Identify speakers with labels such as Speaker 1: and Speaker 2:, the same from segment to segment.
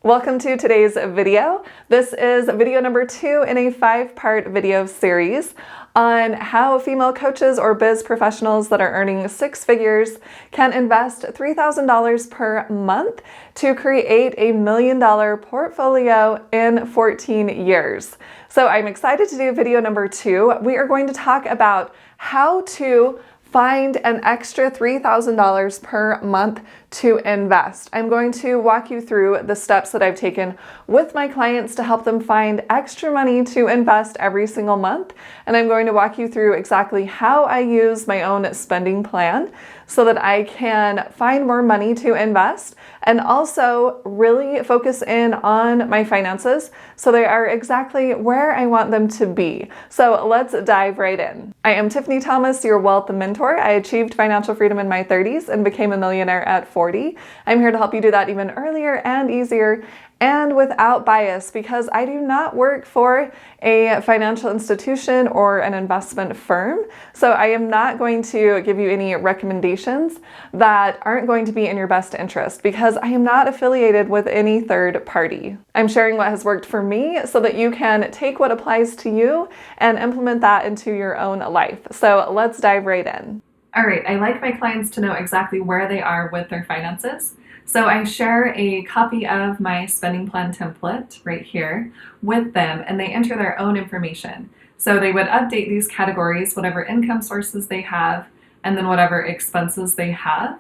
Speaker 1: Welcome to today's video. This is video number 2 in a 5-part video series on how female coaches or biz professionals that are earning 6 figures can invest $3,000 per month to create a $1 million portfolio in 14 years. So I'm excited to do video number 2. We are going to talk about how to find an extra $3,000 per month to invest. I'm going to walk you through the steps that I've taken with my clients to help them find extra money to invest every single month. And I'm going to walk you through exactly how I use my own spending plan so that I can find more money to invest and also really focus in on my finances so they are exactly where I want them to be. So let's dive right in. I am Tiffany Thomas, your wealth mentor. I achieved financial freedom in my 30s and became a millionaire at 40. I'm here to help you do that even earlier and easier and without bias, because I do not work for a financial institution or an investment firm. So I am not going to give you any recommendations that aren't going to be in your best interest, because I am not affiliated with any third party. I'm sharing what has worked for me so that you can take what applies to you and implement that into your own life. So let's dive right in. All right, I like my clients to know exactly where they are with their finances. So I share a copy of my spending plan template right here with them, and they enter their own information. So they would update these categories, whatever income sources they have, and then whatever expenses they have.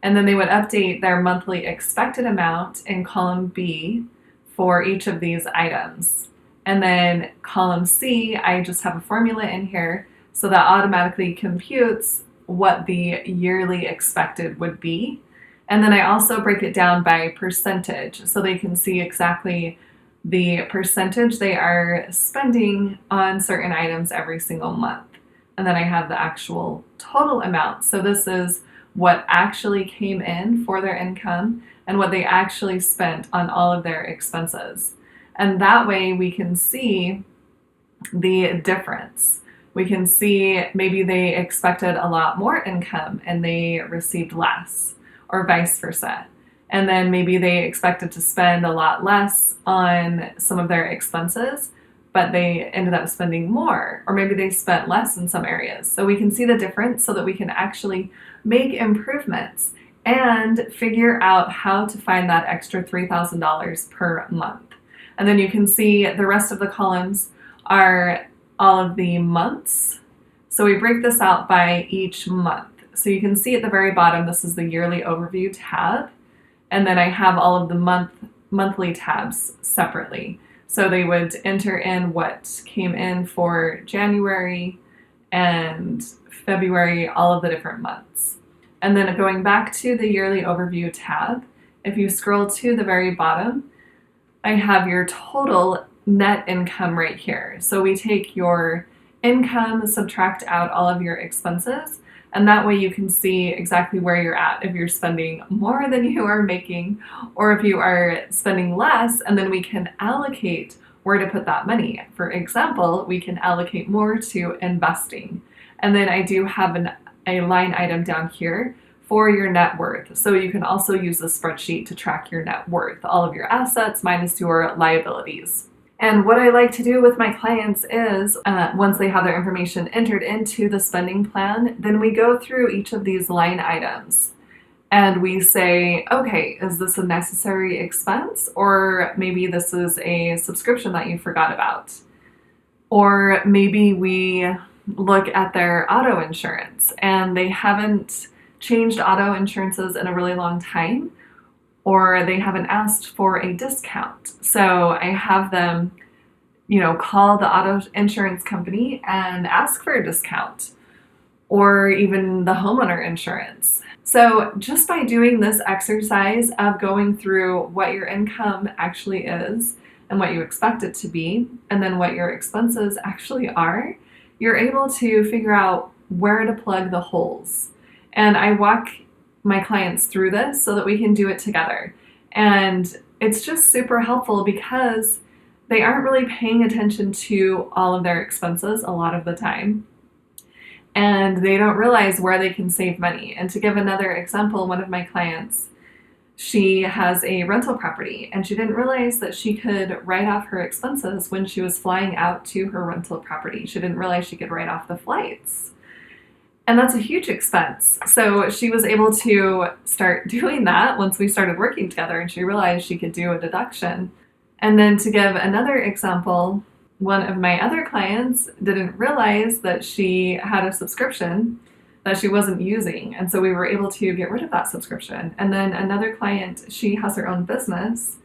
Speaker 1: And then they would update their monthly expected amount in column B for each of these items. And then column C, I just have a formula in here, so that automatically computes what the yearly expected would be. And then I also break it down by percentage so they can see exactly the percentage they are spending on certain items every single month. And then I have the actual total amount. So this is what actually came in for their income and what they actually spent on all of their expenses. And that way we can see the difference. We can see maybe they expected a lot more income and they received less, or vice versa. And then maybe they expected to spend a lot less on some of their expenses, but they ended up spending more, or maybe they spent less in some areas. So we can see the difference so that we can actually make improvements and figure out how to find that extra $3,000 per month. And then you can see the rest of the columns are all of the months. So we break this out by each month. So you can see at the very bottom, this is the yearly overview tab. And then I have all of the monthly tabs separately. So they would enter in what came in for January and February, all of the different months. And then going back to the yearly overview tab, if you scroll to the very bottom, I have your total net income right here. So we take your income, subtract out all of your expenses, and that way you can see exactly where you're at, if you're spending more than you are making, or if you are spending less, and then we can allocate where to put that money. For example, we can allocate more to investing. And then I do have a line item down here for your net worth. So you can also use the spreadsheet to track your net worth, all of your assets minus your liabilities. And what I like to do with my clients is once they have their information entered into the spending plan, then we go through each of these line items and we say, okay, is this a necessary expense? Or maybe this is a subscription that you forgot about. Or maybe we look at their auto insurance and they haven't changed auto insurances in a really long time, or they haven't asked for a discount. So I have them, call the auto insurance company and ask for a discount, or even the homeowner insurance. So just by doing this exercise of going through what your income actually is and what you expect it to be, and then what your expenses actually are, you're able to figure out where to plug the holes. And I walk my clients through this so that we can do it together. And it's just super helpful because they aren't really paying attention to all of their expenses a lot of the time. And they don't realize where they can save money. And to give another example, one of my clients, she has a rental property and she didn't realize that she could write off her expenses when she was flying out to her rental property. She didn't realize she could write off the flights. And that's a huge expense. So she was able to start doing that once we started working together, and she realized she could do a deduction. And then to give another example, one of my other clients didn't realize that she had a subscription that she wasn't using. And so we were able to get rid of that subscription. And then another client, she has her own business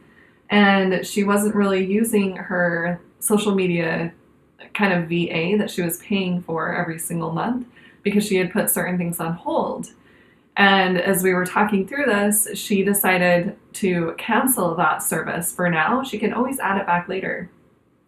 Speaker 1: and she wasn't really using her social media kind of VA that she was paying for every single month because she had put certain things on hold. And as we were talking through this, she decided to cancel that service for now. She can always add it back later.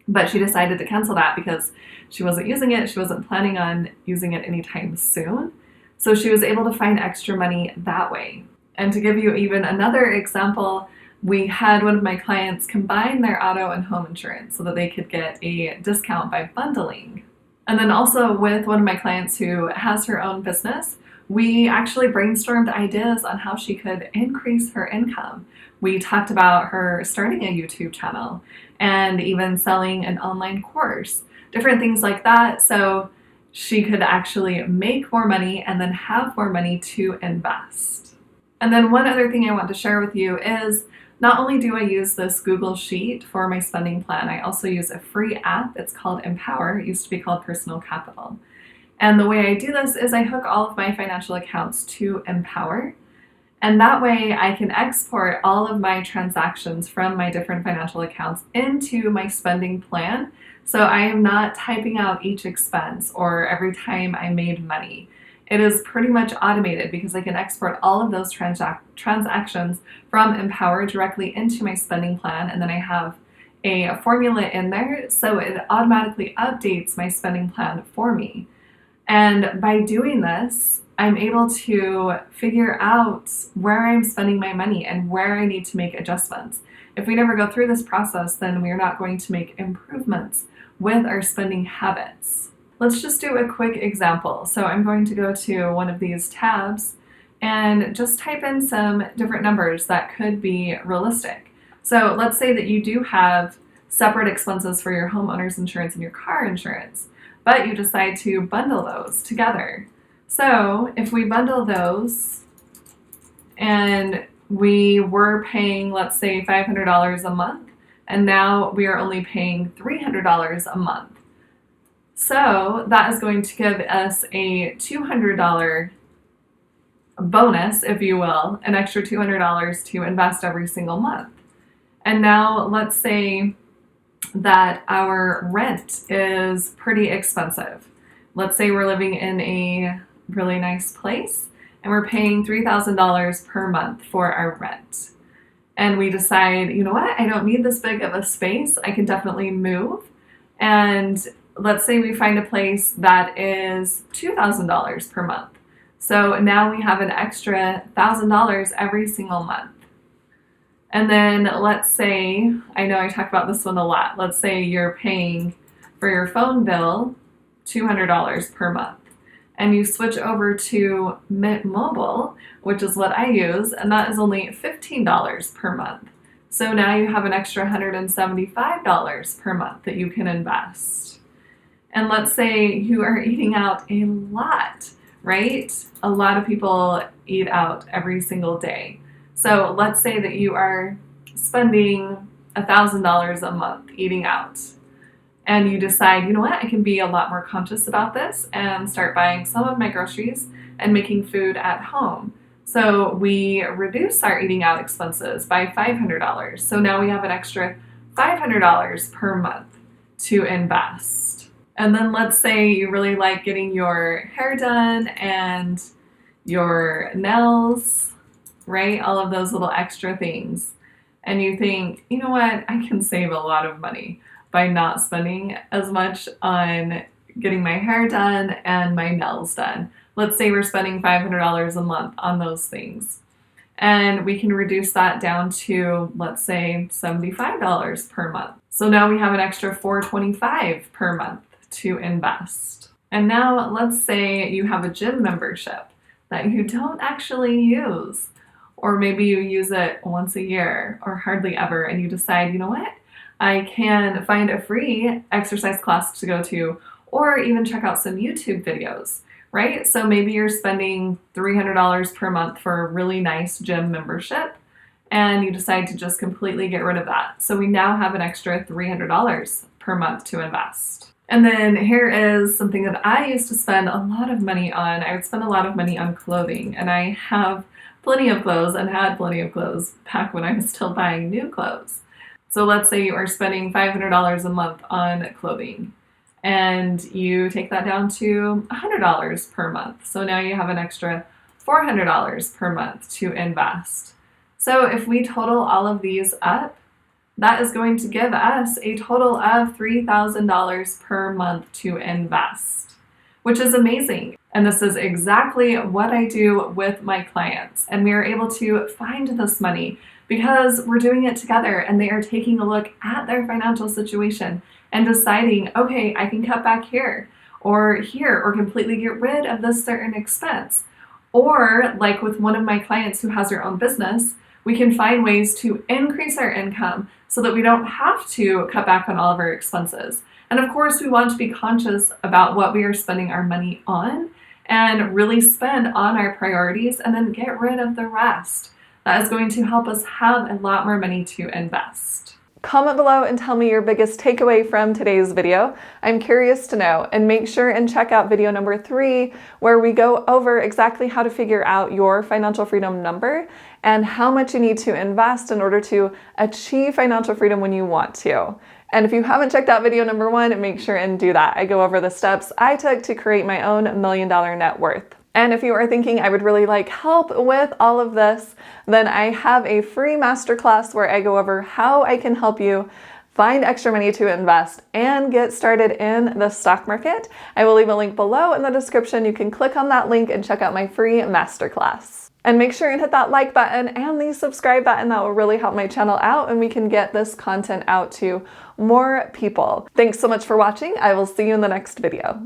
Speaker 1: But she decided to cancel that because she wasn't using it. She wasn't planning on using it anytime soon. So she was able to find extra money that way. And to give you even another example, we had one of my clients combine their auto and home insurance so that they could get a discount by bundling. And then also with one of my clients who has her own business, we actually brainstormed ideas on how she could increase her income. We talked about her starting a YouTube channel and even selling an online course, different things like that, so she could actually make more money and then have more money to invest. And then one other thing I want to share with you is not only do I use this Google Sheet for my spending plan, I also use a free app. It's called Empower. It used to be called Personal Capital. And the way I do this is I hook all of my financial accounts to Empower. And that way I can export all of my transactions from my different financial accounts into my spending plan. So I am not typing out each expense or every time I made money. It is pretty much automated because I can export all of those transactions from Empower directly into my spending plan. And then I have a formula in there, so it automatically updates my spending plan for me. And by doing this, I'm able to figure out where I'm spending my money and where I need to make adjustments. If we never go through this process, then we're not going to make improvements with our spending habits. Let's just do a quick example. So I'm going to go to one of these tabs and just type in some different numbers that could be realistic. So let's say that you do have separate expenses for your homeowner's insurance and your car insurance, but you decide to bundle those together. So if we bundle those and we were paying, let's say, $500 a month, and now we are only paying $300 a month. So that is going to give us a $200 bonus, if you will, an extra $200 to invest every single month. And now let's say that our rent is pretty expensive. Let's say we're living in a really nice place and we're paying $3,000 per month for our rent. And we decide, you know what, I don't need this big of a space. I can definitely move. And let's say we find a place that is $2,000 per month. So now we have an extra $1,000 every single month. And then let's say, I know I talk about this one a lot, let's say you're paying for your phone bill $200 per month. And you switch over to Mint Mobile, which is what I use, and that is only $15 per month. So now you have an extra $175 per month that you can invest. And let's say you are eating out a lot, right? A lot of people eat out every single day. So let's say that you are spending $1,000 a month eating out. And you decide, you know what, I can be a lot more conscious about this and start buying some of my groceries and making food at home. So we reduce our eating out expenses by $500. So now we have an extra $500 per month to invest. And then let's say you really like getting your hair done and your nails, right? All of those little extra things. And you think, you know what, I can save a lot of money by not spending as much on getting my hair done and my nails done. Let's say we're spending $500 a month on those things. And we can reduce that down to, let's say, $75 per month. So now we have an extra $425 per month to invest. And now let's say you have a gym membership that you don't actually use. or maybe you use it once a year or hardly ever, and you decide, you know what, I can find a free exercise class to go to, or even check out some YouTube videos, right? So maybe you're spending $300 per month for a really nice gym membership, and you decide to just completely get rid of that. So we now have an extra $300 per month to invest. And then here is something that I used to spend a lot of money on. I would spend a lot of money on clothing, and I have plenty of clothes and had plenty of clothes back when I was still buying new clothes. So let's say you are spending $500 a month on clothing, and you take that down to $100 per month. So now you have an extra $400 per month to invest. So if we total all of these up, that is going to give us a total of $3,000 per month to invest, which is amazing. And this is exactly what I do with my clients. And we are able to find this money because we're doing it together, and they are taking a look at their financial situation and deciding, okay, I can cut back here, or completely get rid of this certain expense. Or like with one of my clients who has her own business, we can find ways to increase our income so that we don't have to cut back on all of our expenses. And of course, we want to be conscious about what we are spending our money on and really spend on our priorities and then get rid of the rest. That is going to help us have a lot more money to invest. Comment below and tell me your biggest takeaway from today's video. I'm curious to know, and make sure and check out video number 3, where we go over exactly how to figure out your financial freedom number and how much you need to invest in order to achieve financial freedom when you want to. And if you haven't checked out video number 1, make sure and do that. I go over the steps I took to create my own $1 million net worth. And if you are thinking I would really like help with all of this, then I have a free masterclass where I go over how I can help you find extra money to invest and get started in the stock market. I will leave a link below in the description. You can click on that link and check out my free masterclass. And make sure and hit that like button and the subscribe button. That will really help my channel out, and we can get this content out to more people. Thanks so much for watching. I will see you in the next video.